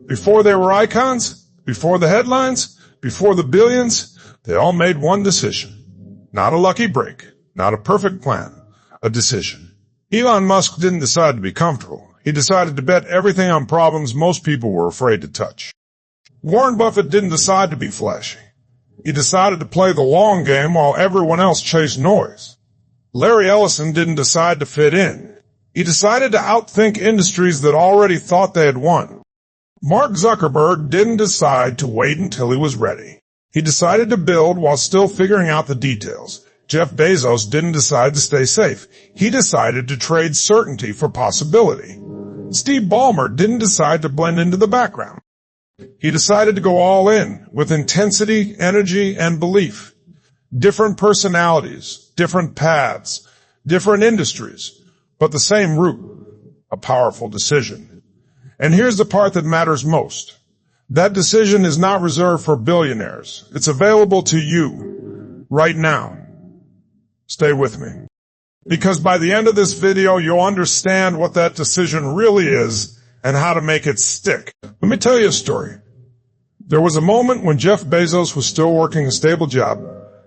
Before they were icons, before the headlines, before the billions, they all made one decision. Not a lucky break, not a perfect plan, a decision. Elon Musk didn't decide to be comfortable. He decided to bet everything on problems most people were afraid to touch. Warren Buffett didn't decide to be flashy. He decided to play the long game while everyone else chased noise. Larry Ellison didn't decide to fit in. He decided to outthink industries that already thought they had won. Mark Zuckerberg didn't decide to wait until he was ready. He decided to build while still figuring out the details. Jeff Bezos didn't decide to stay safe. He decided to trade certainty for possibility. Steve Ballmer didn't decide to blend into the background. He decided to go all in with intensity, energy, and belief. Different personalities, different paths, different industries, but the same route. A powerful decision. And here's the part that matters most. That decision is not reserved for billionaires. It's available to you right now. Stay with me. Because by the end of this video, you'll understand what that decision really is and how to make it stick. Let me tell you a story. There was a moment when Jeff Bezos was still working a stable job,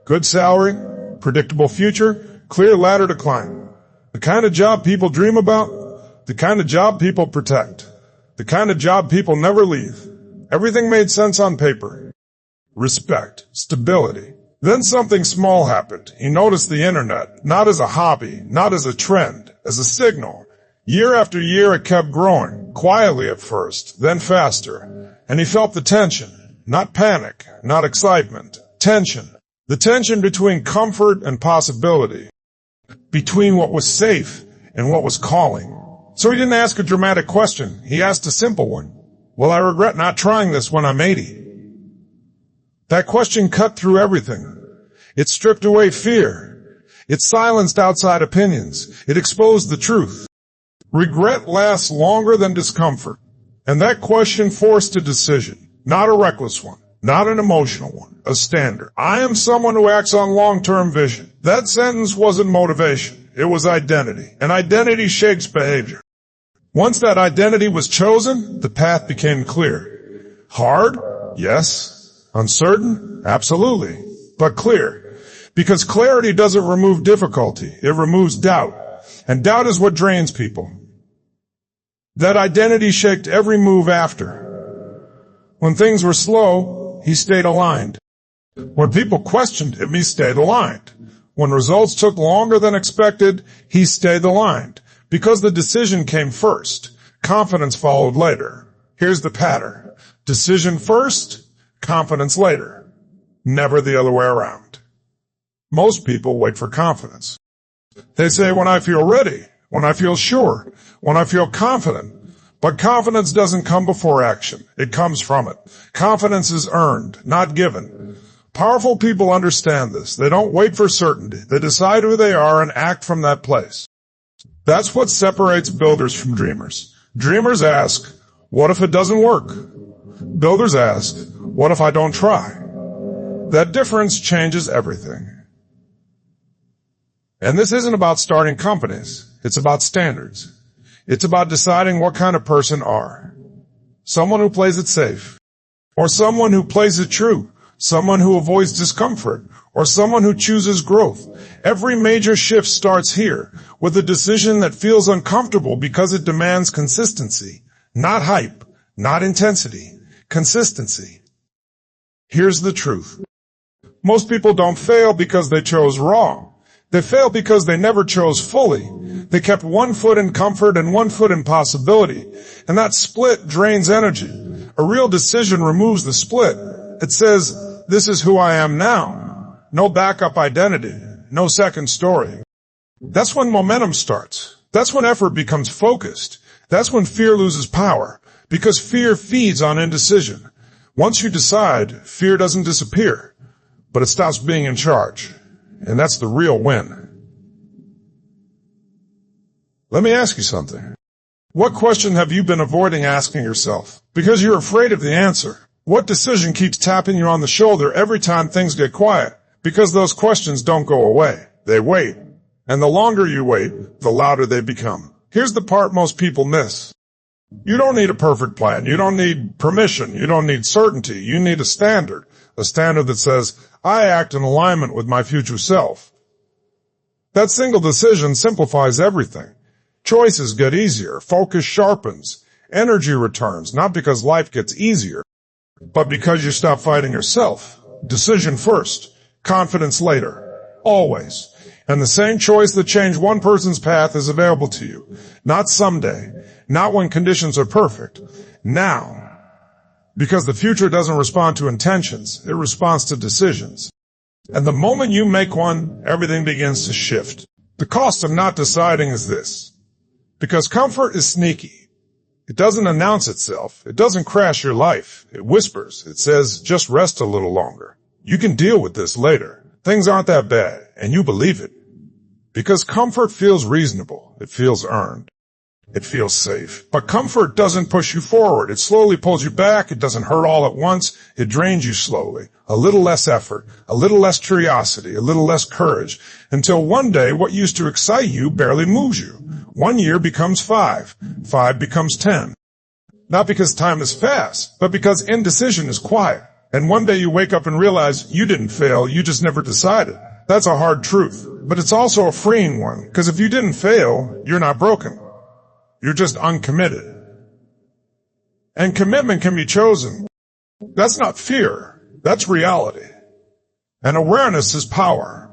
good salary, predictable future, clear ladder to climb. The kind of job people dream about, the kind of job people protect, the kind of job people never leave. Everything made sense on paper. Respect, stability. Then something small happened. He noticed the internet, not as a hobby, not as a trend, as a signal. Year after year it kept growing, quietly at first, then faster. And he felt the tension, not panic, not excitement, tension. The tension between comfort and possibility, between what was safe and what was calling. So he didn't ask a dramatic question. He asked a simple one. Will I regret not trying this when I'm 80? That question cut through everything. It stripped away fear. It silenced outside opinions. It exposed the truth. Regret lasts longer than discomfort. And that question forced a decision, not a reckless one, not an emotional one, a standard. I am someone who acts on long-term vision. That sentence wasn't motivation. It was identity. And identity shapes behavior. Once that identity was chosen, the path became clear. Hard? Yes. Uncertain? Absolutely. But clear. Because clarity doesn't remove difficulty. It removes doubt. And doubt is what drains people. That identity shaped every move after. When things were slow, he stayed aligned. When people questioned him, he stayed aligned. When results took longer than expected, he stayed aligned. Because the decision came first. Confidence followed later. Here's the pattern. Decision first, confidence later. Never the other way around. Most people wait for confidence. They say, when I feel ready, when I feel sure, when I feel confident. But confidence doesn't come before action. It comes from it. Confidence is earned, not given. Powerful people understand this. They don't wait for certainty. They decide who they are and act from that place. That's what separates builders from dreamers. Dreamers ask, what if it doesn't work? Builders ask, what if I don't try? That difference changes everything. And this isn't about starting companies. It's about standards. It's about deciding what kind of person are. Someone who plays it safe. Or someone who plays it true. Someone who avoids discomfort. Or someone who chooses growth. Every major shift starts here, with a decision that feels uncomfortable because it demands consistency. Not hype, not intensity. Consistency. Here's the truth. Most people don't fail because they chose wrong. They fail because they never chose fully. They kept one foot in comfort and one foot in possibility. And that split drains energy. A real decision removes the split. It says, this is who I am now. No backup identity. No second story. That's when momentum starts. That's when effort becomes focused. That's when fear loses power. Because fear feeds on indecision. Once you decide, fear doesn't disappear. But it stops being in charge. And that's the real win. Let me ask you something. What question have you been avoiding asking yourself? Because you're afraid of the answer. What decision keeps tapping you on the shoulder every time things get quiet? Because those questions don't go away. They wait. And the longer you wait, the louder they become. Here's the part most people miss. You don't need a perfect plan. You don't need permission. You don't need certainty. You need a standard that says, I act in alignment with my future self. That single decision simplifies everything. Choices get easier. Focus sharpens. Energy returns, not because life gets easier, but because you stop fighting yourself. Decision first, confidence later. Always. And the same choice that changed one person's path is available to you. Not someday. Not when conditions are perfect. Now. Because the future doesn't respond to intentions. It responds to decisions. And the moment you make one, everything begins to shift. The cost of not deciding is this. Because comfort is sneaky. It doesn't announce itself. It doesn't crash your life. It whispers. It says, just rest a little longer. You can deal with this later. Things aren't that bad, and you believe it. Because comfort feels reasonable. It feels earned. It feels safe. But comfort doesn't push you forward. It slowly pulls you back. It doesn't hurt all at once. It drains you slowly. A little less effort, a little less curiosity, a little less courage, until one day what used to excite you barely moves you. 1 year becomes 5. 5 becomes 10. Not because time is fast, but because indecision is quiet. And one day you wake up and realize you didn't fail, you just never decided. That's a hard truth, but it's also a freeing one, because if you didn't fail, you're not broken. You're just uncommitted. And commitment can be chosen. That's not fear. That's reality. And awareness is power.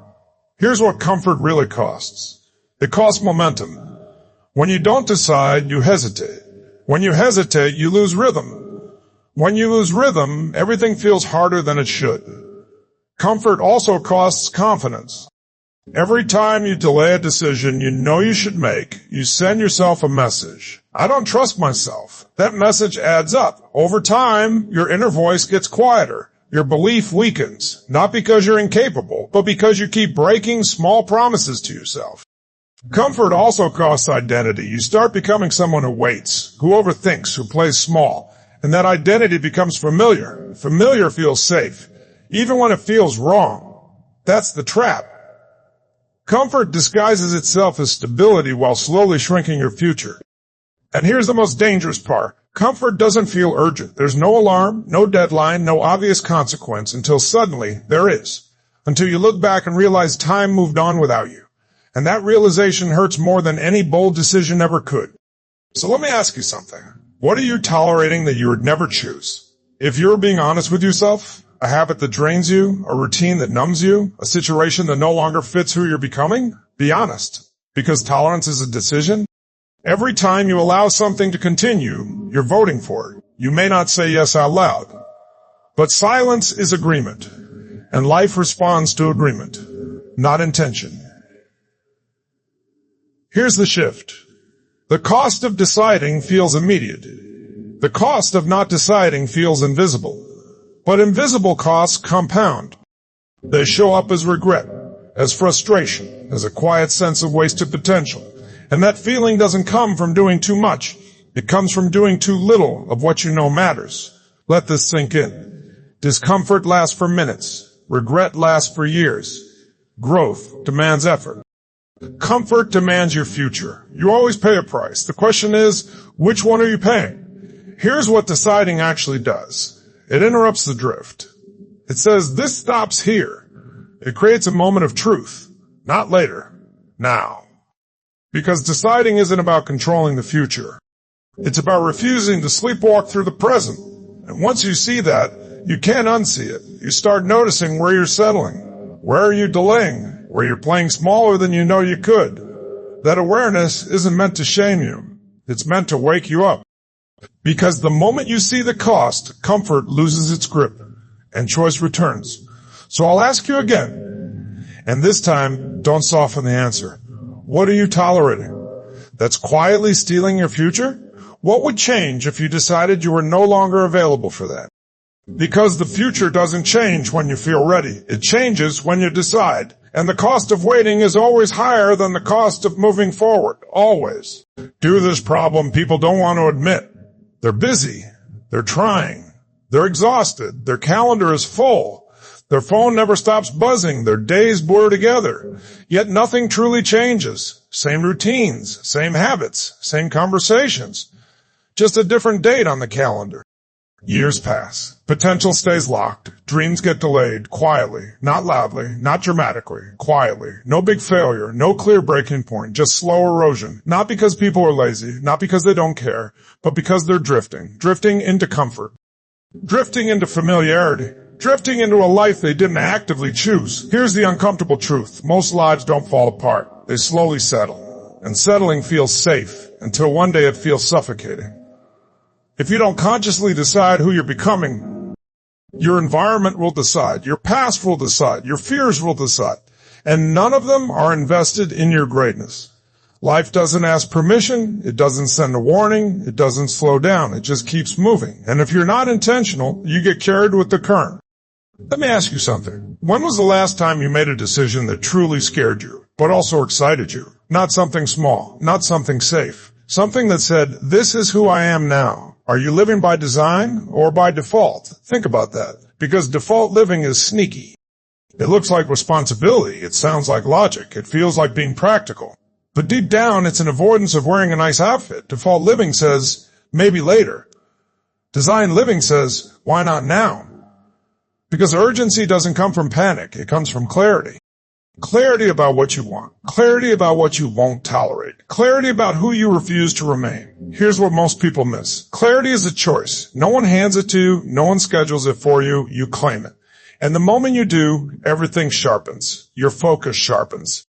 Here's what comfort really costs. It costs momentum. When you don't decide, you hesitate. When you hesitate, you lose rhythm. When you lose rhythm, everything feels harder than it should. Comfort also costs confidence. Every time you delay a decision you know you should make, you send yourself a message. I don't trust myself. That message adds up. Over time, your inner voice gets quieter. Your belief weakens, not because you're incapable, but because you keep breaking small promises to yourself. Comfort also costs identity. You start becoming someone who waits, who overthinks, who plays small. And that identity becomes familiar. Familiar feels safe, even when it feels wrong. That's the trap. Comfort disguises itself as stability while slowly shrinking your future. And here's the most dangerous part. Comfort doesn't feel urgent. There's no alarm, no deadline, no obvious consequence until suddenly there is. Until you look back and realize time moved on without you. And that realization hurts more than any bold decision ever could. So let me ask you something. What are you tolerating that you would never choose? If you're being honest with yourself, a habit that drains you, a routine that numbs you, a situation that no longer fits who you're becoming, be honest. Because tolerance is a decision. Every time you allow something to continue, you're voting for it. You may not say yes out loud. But silence is agreement. And life responds to agreement, not intention. Here's the shift. The cost of deciding feels immediate. The cost of not deciding feels invisible. But invisible costs compound. They show up as regret, as frustration, as a quiet sense of wasted potential. And that feeling doesn't come from doing too much. It comes from doing too little of what you know matters. Let this sink in. Discomfort lasts for minutes. Regret lasts for years. Growth demands effort. Comfort demands your future. You always pay a price. The question is, which one are you paying? Here's what deciding actually does. It interrupts the drift. It says, this stops here. It creates a moment of truth. Not later. Now. Because deciding isn't about controlling the future. It's about refusing to sleepwalk through the present. And once you see that, you can't unsee it. You start noticing where you're settling. Where are you delaying? Where you're playing smaller than you know you could. That awareness isn't meant to shame you. It's meant to wake you up. Because the moment you see the cost, comfort loses its grip and choice returns. So I'll ask you again. And this time, don't soften the answer. What are you tolerating? That's quietly stealing your future? What would change if you decided you were no longer available for that? Because the future doesn't change when you feel ready. It changes when you decide. And the cost of waiting is always higher than the cost of moving forward. Always. Due to this problem, people don't want to admit. They're busy. They're trying. They're exhausted. Their calendar is full. Their phone never stops buzzing. Their days blur together. Yet nothing truly changes. Same routines, same habits, same conversations. just a different date on the calendar. Years pass. Potential stays locked. Dreams get delayed, quietly, not loudly, not dramatically, quietly. No big failure, no clear breaking point, just slow erosion. Not because people are lazy, not because they don't care, but because they're drifting into comfort, drifting into familiarity, drifting into a life they didn't actively choose. Here's the uncomfortable truth. Most lives don't fall apart. They slowly settle. And settling feels safe until one day it feels suffocating. If you don't consciously decide who you're becoming, your environment will decide, your past will decide, your fears will decide, and none of them are invested in your greatness. Life doesn't ask permission, it doesn't send a warning, it doesn't slow down, it just keeps moving. And if you're not intentional, you get carried with the current. Let me ask you something. When was the last time you made a decision that truly scared you, but also excited you? Not something small, not something safe. Something that said, this is who I am now. Are you living by design or by default? Think about that. Because default living is sneaky. It looks like responsibility. It sounds like logic. It feels like being practical. But deep down, it's an avoidance of wearing a nice outfit. Default living says, maybe later. Design living says, why not now? Because urgency doesn't come from panic. It comes from clarity. Clarity about what you want. Clarity about what you won't tolerate. Clarity about who you refuse to remain. Here's what most people miss. Clarity is a choice. No one hands it to you. No one schedules it for you. You claim it. And the moment you do, everything sharpens. Your focus sharpens.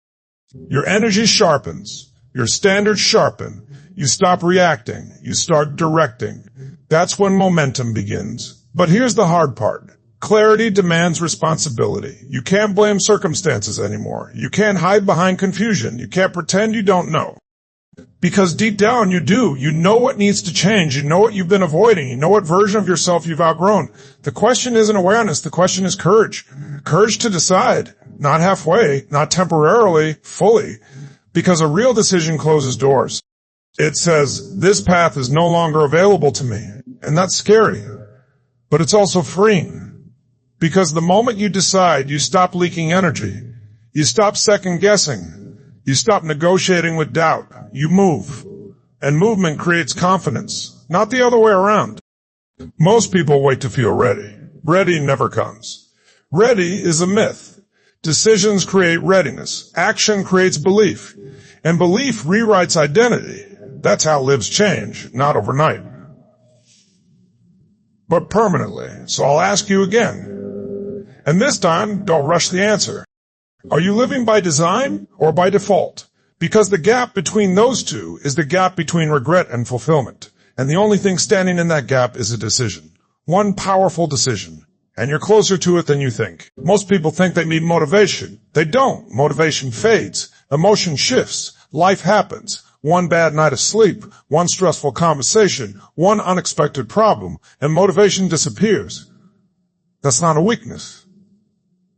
Your energy sharpens. Your standards sharpen. You stop reacting. You start directing. That's when momentum begins. But here's the hard part. Clarity demands responsibility. You can't blame circumstances anymore. You can't hide behind confusion. You can't pretend you don't know. Because deep down you do. You know what needs to change. You know what you've been avoiding. You know what version of yourself you've outgrown. The question isn't awareness. The question is courage. Courage to decide. Not halfway, not temporarily, fully. Because a real decision closes doors. It says, this path is no longer available to me. And that's scary. But it's also freeing. Because the moment you decide, you stop leaking energy. You stop second guessing. You stop negotiating with doubt. You move. And movement creates confidence, not the other way around. Most people wait to feel ready. Ready never comes. Ready is a myth. Decisions create readiness. Action creates belief. And belief rewrites identity. That's how lives change, not overnight, but permanently. So I'll ask you again. And this time, don't rush the answer. Are you living by design or by default? Because the gap between those two is the gap between regret and fulfillment. And the only thing standing in that gap is a decision. One powerful decision. And you're closer to it than you think. Most people think they need motivation. They don't. Motivation fades. Emotion shifts. Life happens. One bad night of sleep, one stressful conversation, one unexpected problem, and motivation disappears. That's not a weakness.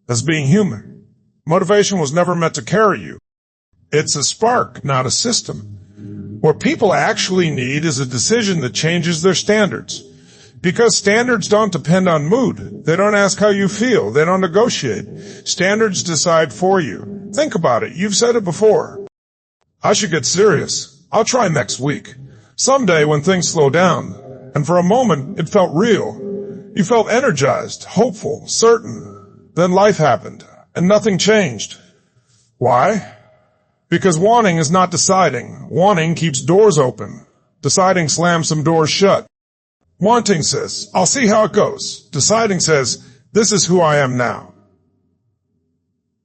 That's being human. Motivation was never meant to carry you. It's a spark, not a system. What people actually need is a decision that changes their standards. Because standards don't depend on mood. They don't ask how you feel. They don't negotiate. Standards decide for you. Think about it. You've said it before. I should get serious. I'll try next week. Someday when things slow down. And for a moment, it felt real. You felt energized, hopeful, certain. Then life happened, and nothing changed. Why? Because wanting is not deciding. Wanting keeps doors open. Deciding slams some doors shut. Wanting says, I'll see how it goes. Deciding says, this is who I am now.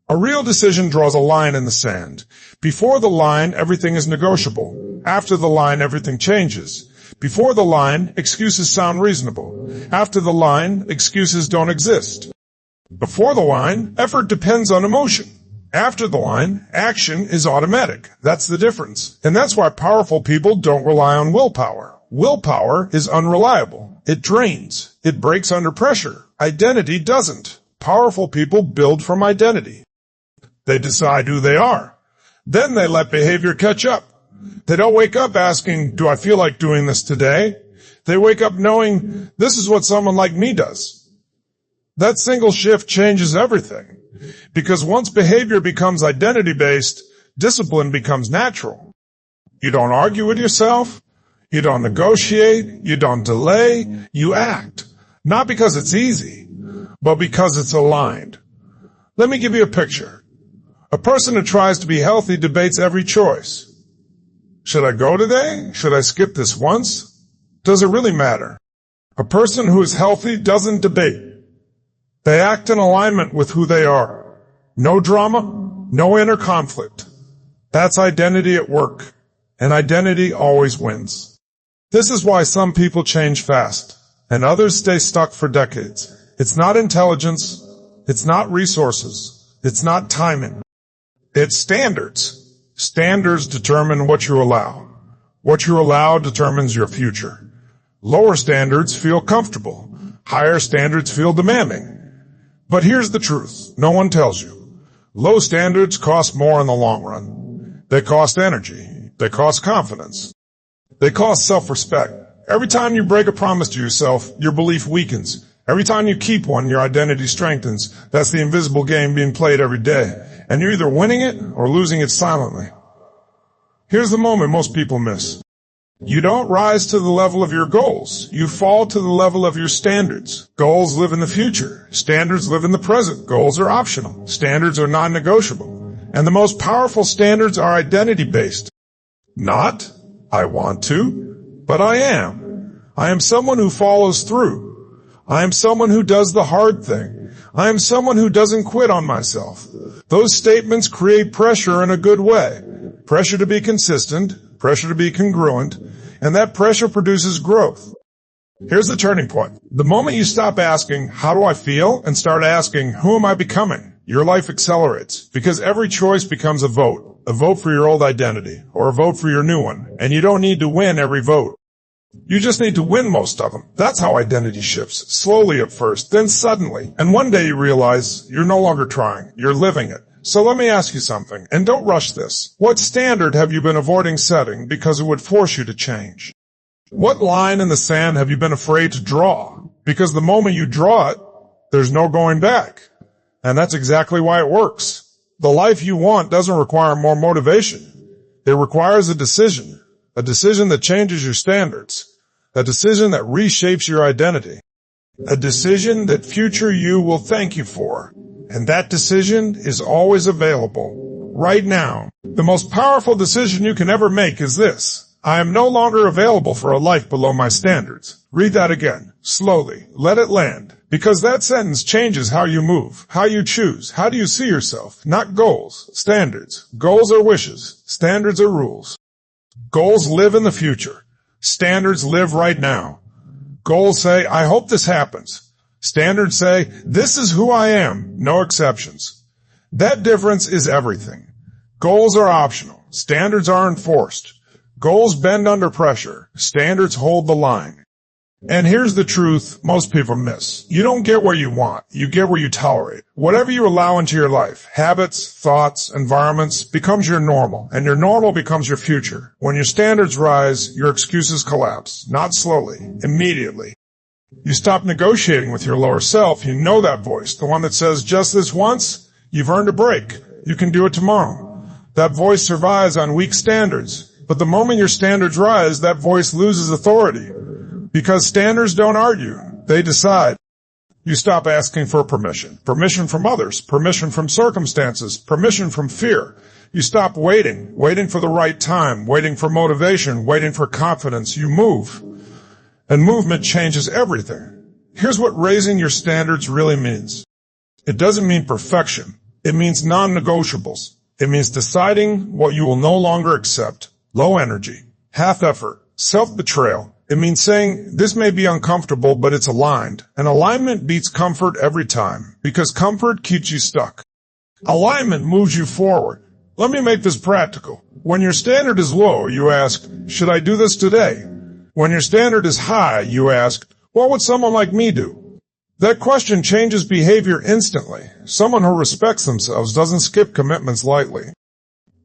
A real decision draws a line in the sand. Before the line, everything is negotiable. After the line, everything changes. Before the line, excuses sound reasonable. After the line, excuses don't exist. Before the line, effort depends on emotion. After the line, action is automatic. That's the difference. And that's why powerful people don't rely on willpower. Willpower is unreliable. It drains. It breaks under pressure. Identity doesn't. Powerful people build from identity. They decide who they are. Then they let behavior catch up. They don't wake up asking, do I feel like doing this today? They wake up knowing this is what someone like me does. That single shift changes everything. Because once behavior becomes identity-based, discipline becomes natural. You don't argue with yourself. You don't negotiate, you don't delay, you act. Not because it's easy, but because it's aligned. Let me give you a picture. A person who tries to be healthy debates every choice. Should I go today? Should I skip this once? Does it really matter? A person who is healthy doesn't debate. They act in alignment with who they are. No drama, no inner conflict. That's identity at work, and identity always wins. This is why some people change fast, and others stay stuck for decades. It's not intelligence, it's not resources, it's not timing. It's standards. Standards determine what you allow. What you allow determines your future. Lower standards feel comfortable. Higher standards feel demanding. But here's the truth. No one tells you. Low standards cost more in the long run. They cost energy. They cost confidence. They cost self-respect. Every time you break a promise to yourself, your belief weakens. Every time you keep one, your identity strengthens. That's the invisible game being played every day. And you're either winning it or losing it silently. Here's the moment most people miss. You don't rise to the level of your goals. You fall to the level of your standards. Goals live in the future. Standards live in the present. Goals are optional. Standards are non-negotiable. And the most powerful standards are identity-based. Not, I want to, but I am. I am someone who follows through. I am someone who does the hard thing. I am someone who doesn't quit on myself. Those statements create pressure in a good way. Pressure to be consistent, pressure to be congruent, and that pressure produces growth. Here's the turning point. The moment you stop asking, how do I feel, and start asking, who am I becoming, your life accelerates, because every choice becomes a vote for your old identity, or a vote for your new one, and you don't need to win every vote. You just need to win most of them. That's how identity shifts, slowly at first, then suddenly, and one day you realize you're no longer trying, you're living it. So let me ask you something, and don't rush this. What standard have you been avoiding setting because it would force you to change? What line in the sand have you been afraid to draw? Because the moment you draw it, there's no going back. And that's exactly why it works. The life you want doesn't require more motivation. It requires a decision that changes your standards, a decision that reshapes your identity, a decision that future you will thank you for. And that decision is always available, right now. The most powerful decision you can ever make is this. I am no longer available for a life below my standards. Read that again, slowly. Let it land. Because that sentence changes how you move, how you choose. How do you see yourself? Not goals, standards. Goals are wishes. Standards are rules. Goals live in the future. Standards live right now. Goals say, I hope this happens. Standards say, this is who I am, no exceptions. That difference is everything. Goals are optional. Standards are enforced. Goals bend under pressure. Standards hold the line. And here's the truth most people miss. You don't get what you want. You get what you tolerate. Whatever you allow into your life, habits, thoughts, environments, becomes your normal. And your normal becomes your future. When your standards rise, your excuses collapse. Not slowly, immediately. You stop negotiating with your lower self. You know that voice, the one that says, just this once, you've earned a break. You can do it tomorrow. That voice survives on weak standards. But the moment your standards rise, that voice loses authority. Because standards don't argue. They decide. You stop asking for permission. Permission from others. Permission from circumstances. Permission from fear. You stop waiting for the right time, waiting for motivation, waiting for confidence. You move. And movement changes everything. Here's what raising your standards really means. It doesn't mean perfection. It means non-negotiables. It means deciding what you will no longer accept. Low energy, half effort, self-betrayal. It means saying, this may be uncomfortable, but it's aligned. And alignment beats comfort every time, because comfort keeps you stuck. Alignment moves you forward. Let me make this practical. When your standard is low, you ask, should I do this today? When your standard is high, you ask, what would someone like me do? That question changes behavior instantly. Someone who respects themselves doesn't skip commitments lightly.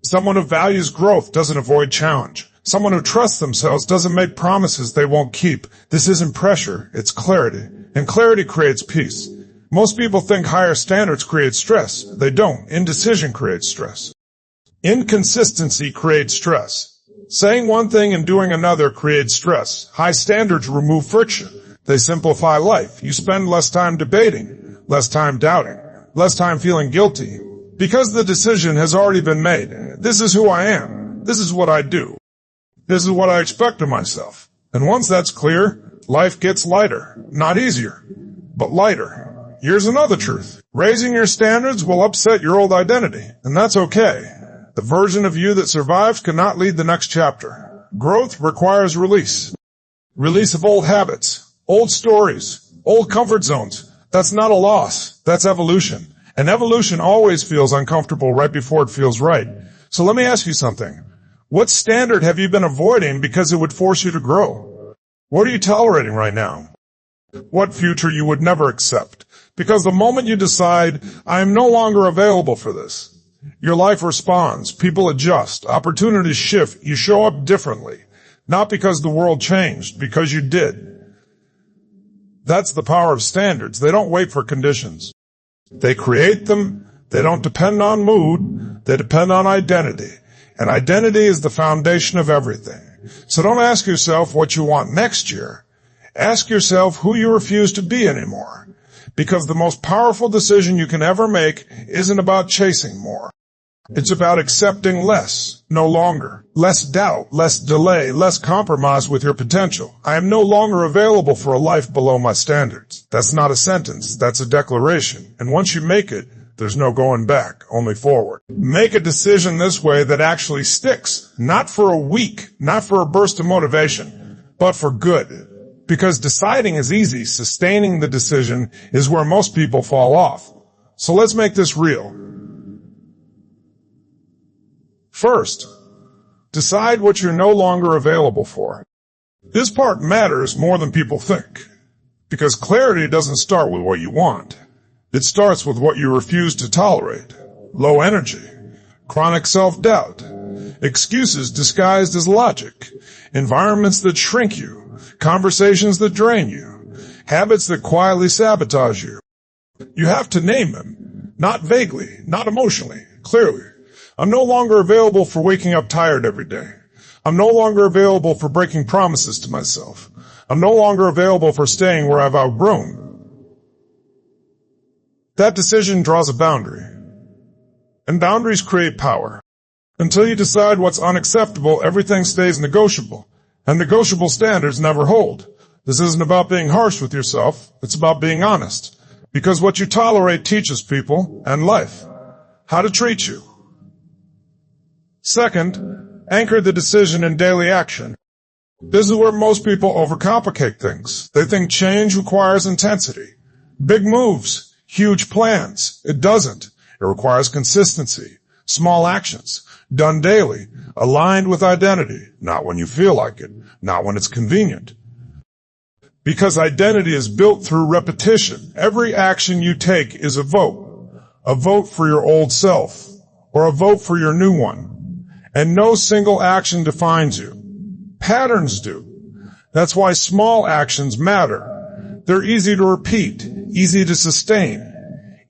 Someone who values growth doesn't avoid challenge. Someone who trusts themselves doesn't make promises they won't keep. This isn't pressure, it's clarity. And clarity creates peace. Most people think higher standards create stress. They don't. Indecision creates stress. Inconsistency creates stress. Saying one thing and doing another creates stress. High standards remove friction. They simplify life. You spend less time debating, less time doubting, less time feeling guilty, because the decision has already been made. This is who I am. This is what I do. This is what I expect of myself. And once that's clear, life gets lighter. Not easier, but lighter. Here's another truth. Raising your standards will upset your old identity, and that's okay. The version of you that survives cannot lead the next chapter. Growth requires release. Release of old habits, old stories, old comfort zones. That's not a loss. That's evolution. And evolution always feels uncomfortable right before it feels right. So let me ask you something. What standard have you been avoiding because it would force you to grow? What are you tolerating right now? What future you would never accept? Because the moment you decide, I am no longer available for this, your life responds, people adjust, opportunities shift, you show up differently. Not because the world changed, because you did. That's the power of standards. They don't wait for conditions. They create them. They don't depend on mood. They depend on identity. And identity is the foundation of everything. So don't ask yourself what you want next year. Ask yourself who you refuse to be anymore. Because the most powerful decision you can ever make isn't about chasing more. It's about accepting less, no longer. Less doubt, less delay, less compromise with your potential. I am no longer available for a life below my standards. That's not a sentence, that's a declaration. And once you make it, there's no going back, only forward. Make a decision this way that actually sticks. Not for a week, not for a burst of motivation, but for good. Because deciding is easy, sustaining the decision is where most people fall off. So let's make this real. First, decide what you're no longer available for. This part matters more than people think. Because clarity doesn't start with what you want. It starts with what you refuse to tolerate. Low energy, chronic self-doubt, excuses disguised as logic, environments that shrink you, conversations that drain you, habits that quietly sabotage you. You have to name them, not vaguely, not emotionally, clearly. I'm no longer available for waking up tired every day. I'm no longer available for breaking promises to myself. I'm no longer available for staying where I've outgrown. That decision draws a boundary. And boundaries create power. Until you decide what's unacceptable, everything stays negotiable. And negotiable standards never hold. This isn't about being harsh with yourself. It's about being honest. Because what you tolerate teaches people and life how to treat you. Second, anchor the decision in daily action. This is where most people overcomplicate things. They think change requires intensity. Big moves, huge plans. It doesn't. It requires consistency, small actions, done daily, aligned with identity, not when you feel like it, not when it's convenient. Because identity is built through repetition. Every action you take is a vote for your old self, or a vote for your new one. And no single action defines you. Patterns do. That's why small actions matter. They're easy to repeat, easy to sustain,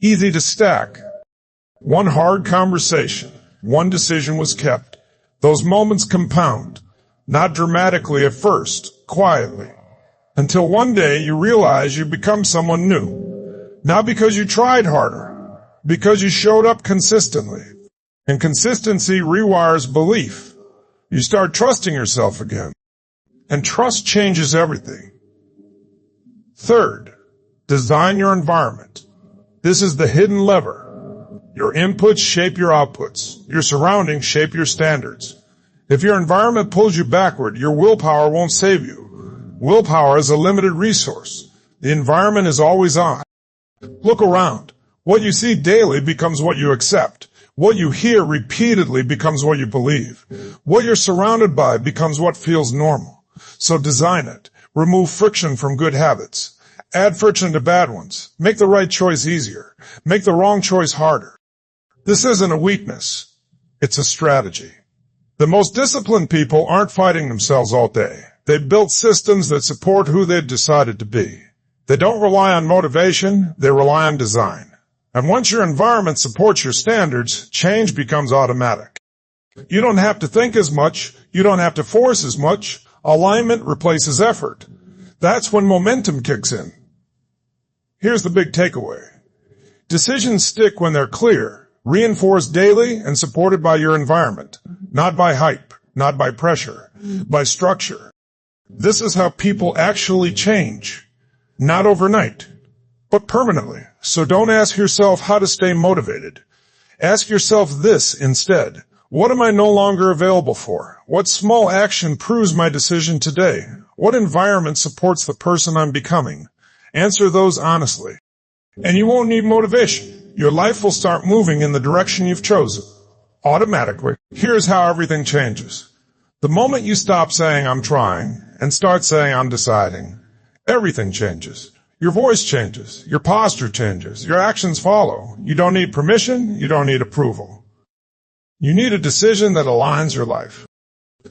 easy to stack. One hard conversation, one decision was kept. Those moments compound, not dramatically at first, quietly, until one day you realize you become someone new. Not because you tried harder, because you showed up consistently. And consistency rewires belief. You start trusting yourself again. And trust changes everything. Third, design your environment. This is the hidden lever. Your inputs shape your outputs. Your surroundings shape your standards. If your environment pulls you backward, your willpower won't save you. Willpower is a limited resource. The environment is always on. Look around. What you see daily becomes what you accept. What you hear repeatedly becomes what you believe. What you're surrounded by becomes what feels normal. So design it. Remove friction from good habits. Add friction to bad ones. Make the right choice easier. Make the wrong choice harder. This isn't a weakness. It's a strategy. The most disciplined people aren't fighting themselves all day. They've built systems that support who they've decided to be. They don't rely on motivation. They rely on design. And once your environment supports your standards, change becomes automatic. You don't have to think as much. You don't have to force as much. Alignment replaces effort. That's when momentum kicks in. Here's the big takeaway. Decisions stick when they're clear, reinforced daily, and supported by your environment. Not by hype, not by pressure, by structure. This is how people actually change. Not overnight, but permanently. So don't ask yourself how to stay motivated. Ask yourself this instead. What am I no longer available for? What small action proves my decision today? What environment supports the person I'm becoming? Answer those honestly. And you won't need motivation. Your life will start moving in the direction you've chosen. Automatically. Here's how everything changes. The moment you stop saying I'm trying and start saying I'm deciding, everything changes. Your voice changes. Your posture changes. Your actions follow. You don't need permission. You don't need approval. You need a decision that aligns your life.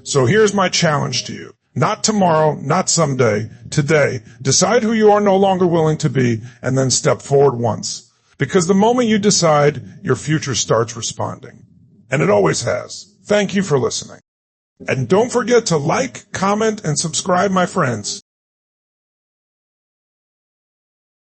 So here's my challenge to you. Not tomorrow, not someday, today. Decide who you are no longer willing to be and then step forward once. Because the moment you decide, your future starts responding. And it always has. Thank you for listening. And don't forget to like, comment, and subscribe, my friends.